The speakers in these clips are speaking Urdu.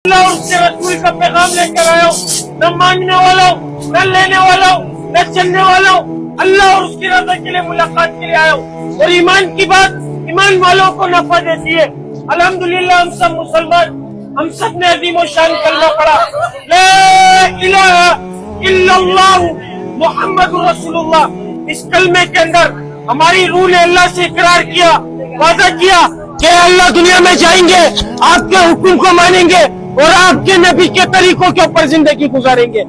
اللہ اور اس کے رسول کا پیغام لے کر آیا ہوں، نہ مانگنے والا ہوں، نہ لینے والا ہوں، نہ چلنے والا ہوں، اللہ اور اس کی رضا کے لیے ملاقات کے لیے آیا ہوں۔ اور ایمان کی بات ایمان والوں کو نفع دیتی ہے۔ الحمدللہ ہم سب مسلمان، ہم سب نے عظیم و شان کلمہ پڑھا، لا الہ الا اللہ محمد رسول اللہ۔ اس کلمے کے اندر ہماری روح نے اللہ سے اقرار کیا، وعدہ کیا کہ اللہ دنیا میں جائیں گے، آپ کے حکم کو مانیں گے اور آپ کے نبی کے طریقوں کے اوپر زندگی گزاریں گے۔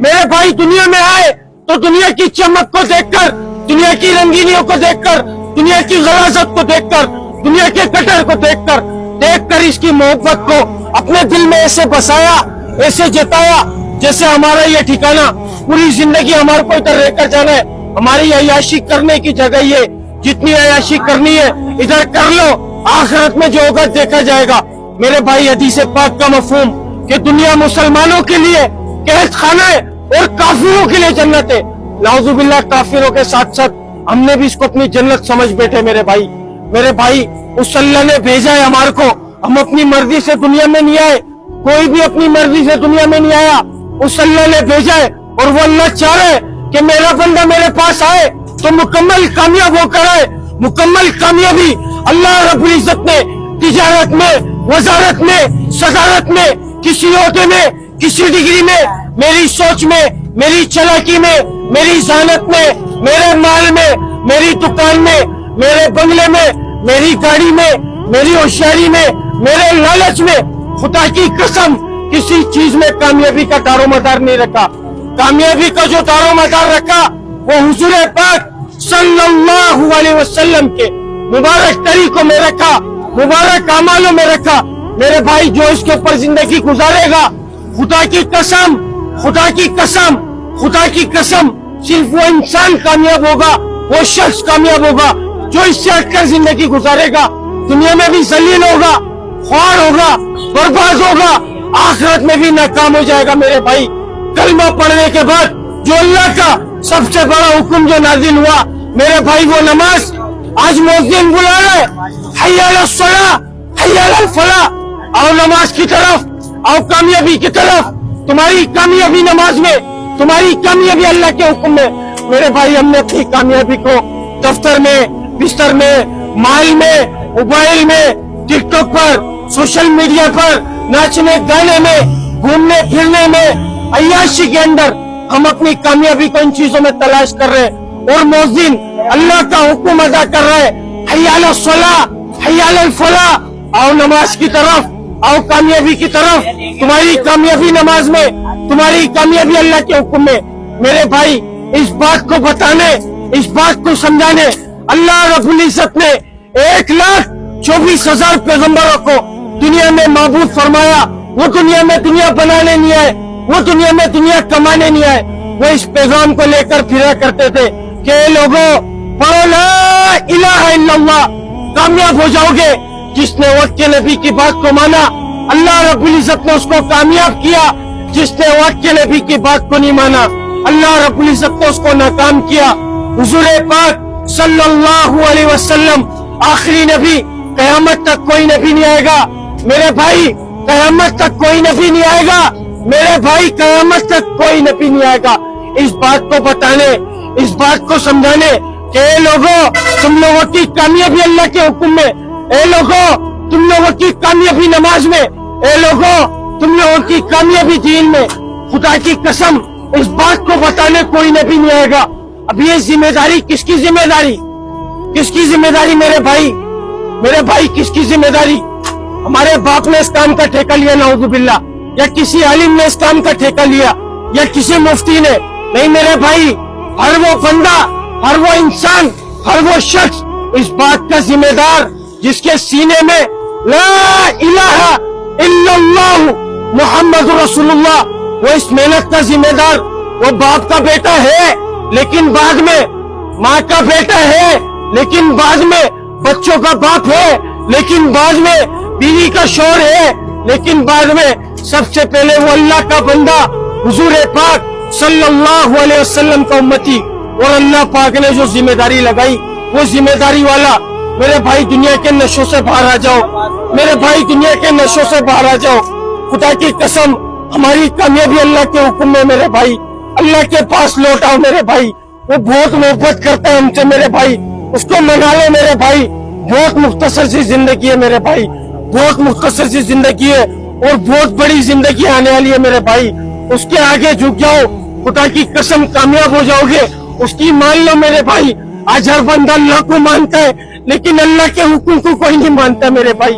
میرے بھائی دنیا میں آئے تو دنیا کی چمک کو دیکھ کر، دنیا کی رنگینیوں کو دیکھ کر، دنیا کی غلاظت کو دیکھ کر، دنیا کے کٹر کو دیکھ کر اس کی محبت کو اپنے دل میں ایسے بسایا، ایسے جتایا جیسے ہمارا یہ ٹھکانہ پوری زندگی ہمارے کو ادھر رہ کر جانا ہے، ہماری عیاشی کرنے کی جگہ یہ، جتنی عیاشی کرنی ہے ادھر کر لو، آخرت میں جو ہوگا دیکھا جائے گا۔ میرے بھائی حدیث پاک کا مفہوم کہ دنیا مسلمانوں کے لیے قید خانہ ہے اور کافروں کے لیے جنت ہے، نعوذ باللہ کافروں کے ساتھ ساتھ ہم نے بھی اس کو اپنی جنت سمجھ بیٹھے۔ میرے بھائی اس اللہ نے بھیجا ہے ہمارے کو، ہم اپنی مرضی سے دنیا میں نہیں آئے، کوئی بھی اپنی مرضی سے دنیا میں نہیں آیا، اس اللہ نے بھیجا ہے اور وہ اللہ چاہ رہا ہے کہ میرا بندہ میرے پاس آئے تو مکمل کامیاب ہو کر آئے۔ مکمل کامیابی اللہ رب العزت نے تجارت میں، وزارت میں، صدارت میں، کسی عہدے میں، کسی ڈگری میں، میری سوچ میں، میری چلاکی میں، میری ذہانت میں، میرے مال میں، میری دکان میں، میرے بنگلے میں، میری گاڑی میں، میری ہوشیاری میں، میرے لالچ میں، خدا کی قسم کسی چیز میں کامیابی کا دار و مدار نہیں رکھا۔ کامیابی کا جو دار و مدار رکھا وہ حضور پاک صلی اللہ علیہ وسلم کے مبارک طریقوں میں رکھا، مبارک اعمالوں میں رکھا۔ میرے بھائی جو اس کے اوپر زندگی گزارے گا، خدا کی قسم صرف وہ انسان کامیاب ہوگا، وہ شخص کامیاب ہوگا جو اس سے ہٹ کر زندگی گزارے گا، دنیا میں بھی ذلیل ہوگا، خوار ہوگا، برباد ہوگا، آخرت میں بھی ناکام ہو جائے گا۔ میرے بھائی کلمہ پڑھنے کے بعد جو اللہ کا سب سے بڑا حکم جو نازل ہوا میرے بھائی وہ نماز۔ آج مؤذن بلا رہے حی علی الصلاۃ حی علی الفلاح، آؤ نماز کی طرف، آؤ کامیابی کی طرف۔ تمہاری کامیابی نماز میں، تمہاری کامیابی اللہ کے حکم میں۔ میرے بھائی ہم نے اپنی کامیابی کو دفتر میں، بستر میں، مال میں، موبائل میں، ٹک ٹاک پر، سوشل میڈیا پر، ناچنے گانے میں، گھومنے پھرنے میں، عیاشی کے اندر ہم اپنی کامیابی کو ان چیزوں میں تلاش کر رہے ہیں، اور مؤذن اللہ کا حکم ادا کر رہے حی علی الصلاۃ حی علی الفلاح، آؤ نماز کی طرف، آؤ کامیابی کی طرف۔ تمہاری کامیابی نماز میں، تمہاری کامیابی اللہ کے حکم میں۔ میرے بھائی اس بات کو بتانے، اس بات کو سمجھانے اللہ رب العزت نے 1,24,000 پیغمبروں کو دنیا میں معبود فرمایا۔ وہ دنیا میں دنیا بنانے نہیں آئے، وہ دنیا میں دنیا کمانے نہیں آئے، وہ اس پیغام کو لے کر پھرا کرتے تھے کہ لوگوں پڑھو لا الہ الا اللہ، کامیاب ہو جاؤ گے۔ جس نے وقت کے نبی کی بات کو مانا اللہ رب العزت نے اس کو کامیاب کیا، جس نے وقت کے نبی کی بات کو نہیں مانا اللہ رب العزت نے اس کو ناکام کیا۔ حضور پاک صلی اللہ علیہ وسلم آخری نبی، قیامت تک کوئی نبی نہیں آئے گا۔ میرے بھائی قیامت تک کوئی نبی نہیں آئے گا، میرے بھائی قیامت تک کوئی نبی نہیں آئے گا۔ اس بات کو بتانے، اس بات کو سمجھانے کہ اے لوگوں تم لوگوں کی کامیابی اللہ کے حکم میں، اے لوگوں تم لوگوں کی کامیابی نماز میں، اے لوگوں تم لوگوں کی کامیابی دین میں، خدا کی قسم اس بات کو بتانے کوئی نبی نہیں آئے گا۔ اب یہ ذمہ داری کس کی ذمہ داری؟ کس کی ذمہ داری میرے بھائی کس کی ذمہ داری؟ ہمارے باپ نے اس کام کا ٹھیکہ لیا نعوذ باللہ، یا کسی عالم نے اس کام کا ٹھیکہ لیا، یا کسی مفتی نے؟ نہیں میرے بھائی، ہر وہ بندہ، ہر وہ انسان، ہر وہ شخص اس بات کا ذمہ دار جس کے سینے میں لا الہ الا اللہ محمد رسول اللہ، وہ اس محنت کا ذمہ دار، وہ باپ کا بیٹا ہے لیکن بعد میں، ماں کا بیٹا ہے لیکن بعد میں، بچوں کا باپ ہے لیکن بعد میں، بیوی کا شوہر ہے لیکن بعد میں، سب سے پہلے وہ اللہ کا بندہ حضور پاک صلی اللہ علیہ وسلم کا امتی، اور اللہ پاک نے جو ذمہ داری لگائی وہ ذمہ داری والا۔ میرے بھائی دنیا کے نشوں سے باہر آ جاؤ، میرے بھائی دنیا کے نشوں سے باہر آ جاؤ۔ خدا کی قسم ہماری کامیابی اللہ کے حکم میں میرے بھائی، اللہ کے پاس لوٹ آؤ میرے بھائی، وہ بہت محبت کرتا ہے ہم سے میرے بھائی، اس کو منا لو میرے بھائی، بہت مختصر سی زندگی ہے میرے بھائی، بہت مختصر سی زندگی ہے اور بہت بڑی زندگی آنے والی ہے میرے بھائی، اس کے آگے جھک جاؤ، خدا کی قسم کامیاب ہو جاؤ گے، اس کی مان لو میرے بھائی۔ آج ہر بندہ اللہ کو مانتا ہے لیکن اللہ کے حکم کو کوئی نہیں مانتا میرے بھائی،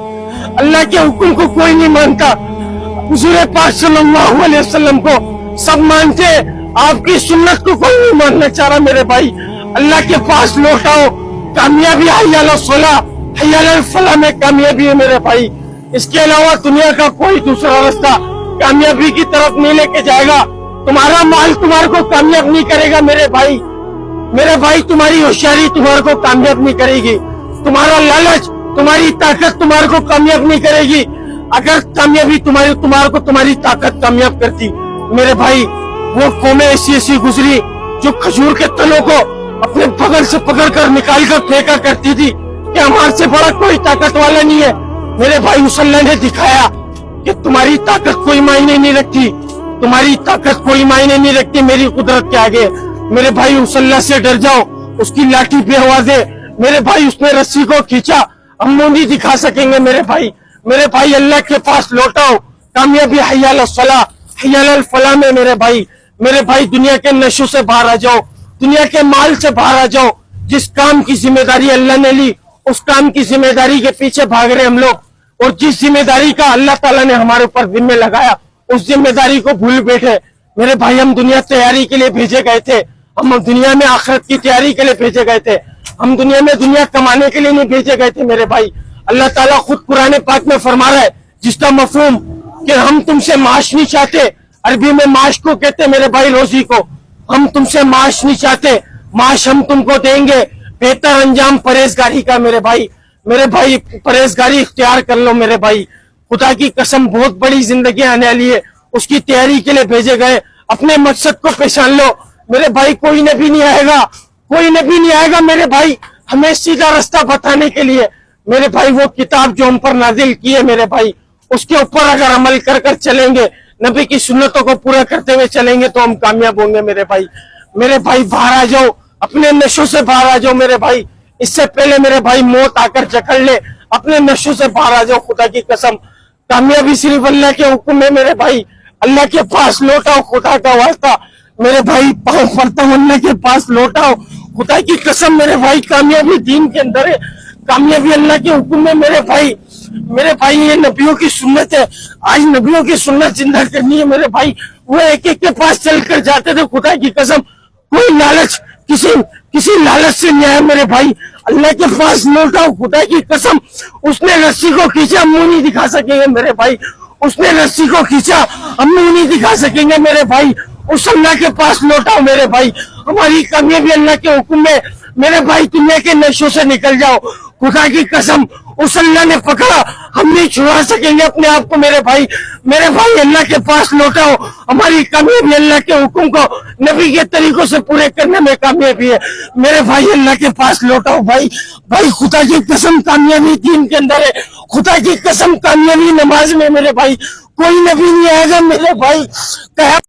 اللہ کے حکم کو کوئی نہیں مانتا۔ حضور پاک صلی اللہ علیہ وسلم کو سب مانتے، آپ کی سنت کو کوئی نہیں ماننا چاہ رہا میرے بھائی۔ اللہ کے پاس لوٹاؤ، کامیابی حی علی الصلاح حی علی الفلاح میں کامیابی ہے میرے بھائی۔ اس کے علاوہ دنیا کا کوئی دوسرا راستہ کامیابی کی طرف نہیں لے کے جائے گا۔ تمہارا مال تمہارے کو کامیاب نہیں کرے گا میرے بھائی، میرے بھائی تمہاری ہوشیاری تمہارے کو کامیاب نہیں کرے گی، تمہارا لالچ تمہاری طاقت تمہارے کو کامیاب نہیں کرے گی۔ اگر کامیابی تمہارے کو تمہاری طاقت کامیاب کرتی میرے بھائی، وہ قومیں ایسی گزری جو کھجور کے تنوں کو اپنے بغل سے پکڑ کر نکال کر پھینکا کرتی تھی کہ ہمارے سے بڑا کوئی طاقت والا نہیں ہے۔ میرے بھائی اس اللہ نے دکھایا کہ تمہاری طاقت کوئی معنی نہیں رکھتی، تمہاری طاقت کوئی معنی نہیں رکھتی میری قدرت کے آگے۔ میرے بھائی اس اللہ سے ڈر جاؤ، اس کی لاٹھی بے آواز ہے میرے بھائی، اس نے رسی کو کھینچا، ہم نہیں دکھا سکیں گے میرے بھائی۔ میرے بھائی اللہ کے پاس لوٹاؤ، کامیابی حی علی الصلاح حی علی الفلاح میں میرے بھائی۔ میرے بھائی دنیا کے نشوں سے باہر آ جاؤ، دنیا کے مال سے باہر آ جاؤ۔ جس کام کی ذمہ داری اللہ نے لی اس کام کی ذمہ داری کے پیچھے بھاگ رہے ہم لوگ، اور جس ذمہ داری کا اللہ تعالیٰ نے ہمارے اوپر ذمہ لگایا اس ذمہ داری کو بھول بیٹھے۔ میرے بھائی ہم دنیا تیاری کے لیے بھیجے گئے تھے، ہم دنیا میں آخرت کی تیاری کے لیے بھیجے گئے تھے، ہم دنیا میں دنیا کمانے کے لیے نہیں بھیجے گئے تھے میرے بھائی۔ اللہ تعالیٰ خود قرآن پاک میں فرما رہا ہے جس کا مفہوم کہ ہم تم سے معاش نہیں چاہتے، عربی میں معاش کو کہتے میرے بھائی روزی کو، ہم تم سے معاش نہیں چاہتے، معاش ہم تم کو دیں گے، بہتر انجام پرہیزگاری کا میرے بھائی۔ میرے بھائی پرہیزگاری اختیار کر لو میرے بھائی، خدا کی قسم بہت بڑی زندگی آنے والی ہے، اس کی تیاری کے لیے بھیجے گئے، اپنے مقصد کو پہچان لو میرے بھائی۔ کوئی نبی نہیں آئے گا، کوئی نبی نہیں آئے گا میرے بھائی ہمیں سیدھا رستہ بتانے کے لیے میرے بھائی۔ وہ کتاب جو ہم پر نازل کی ہے میرے بھائی، اس کے اوپر اگر عمل کر چلیں گے، نبی کی سنتوں کو پورا کرتے ہوئے چلیں گے تو ہم کامیاب ہوں گے میرے بھائی۔ میرے بھائی باہر آ جاؤ، اپنے نشوں سے باہر آ جاؤ میرے بھائی، اس سے پہلے میرے بھائی موت آ کر جکڑ لے، اپنے نشوں سے باہر آ جاؤ۔ خدا کی قسم کامیابی صرف اللہ کے حکم میں میرے بھائی، اللہ کے پاس لوٹاؤ، خدا کا واسطہ میرے بھائی پاؤں پڑتا ہوں، اللہ کے پاس لوٹاؤ، خدا کی قسم میرے بھائی کامیابی دین کے اندر ہے، کامیابی اللہ کے حکم میں میرے بھائی۔ میرے بھائی یہ نبیوں کی سنت ہے، آج نبیوں کی سنت زندہ کرنی ہے میرے بھائی۔ وہ ایک ایک کے پاس چل کر جاتے تھے، خدا کی قسم کوئی لالچ کسی لالچ سے نہیں آیا میرے بھائی، اللہ کے پاس لوٹاؤ، خدا کی قسم اس نے رسی کو کھینچا، ہم منہ نہیں دکھا سکیں گے میرے بھائی، اس نے رسی کو کھینچا، ہم منہ نہیں دکھا سکیں گے میرے بھائی، اس اللہ کے پاس لوٹاؤ میرے بھائی۔ ہماری کامیابی اللہ کے حکم میں میرے بھائی، دنیا کے نشوں سے نکل جاؤ، خدا کی قسم اس اللہ نے پکڑا، ہم نہیں چھڑا سکیں گے اپنے آپ کو میرے بھائی۔ میرے بھائی اللہ کے پاس لوٹاؤ، ہماری کامیابی اللہ کے حکم کو نبی کے طریقوں سے پورے کرنے میں کامیابی ہے میرے بھائی، اللہ کے پاس لوٹاؤ بھائی۔ بھائی خدا کی قسم کامیابی دین کے اندر ہے، خدا کی قسم کامیابی نماز میں میرے بھائی، کوئی نبی نہیں آئے گا میرے بھائی۔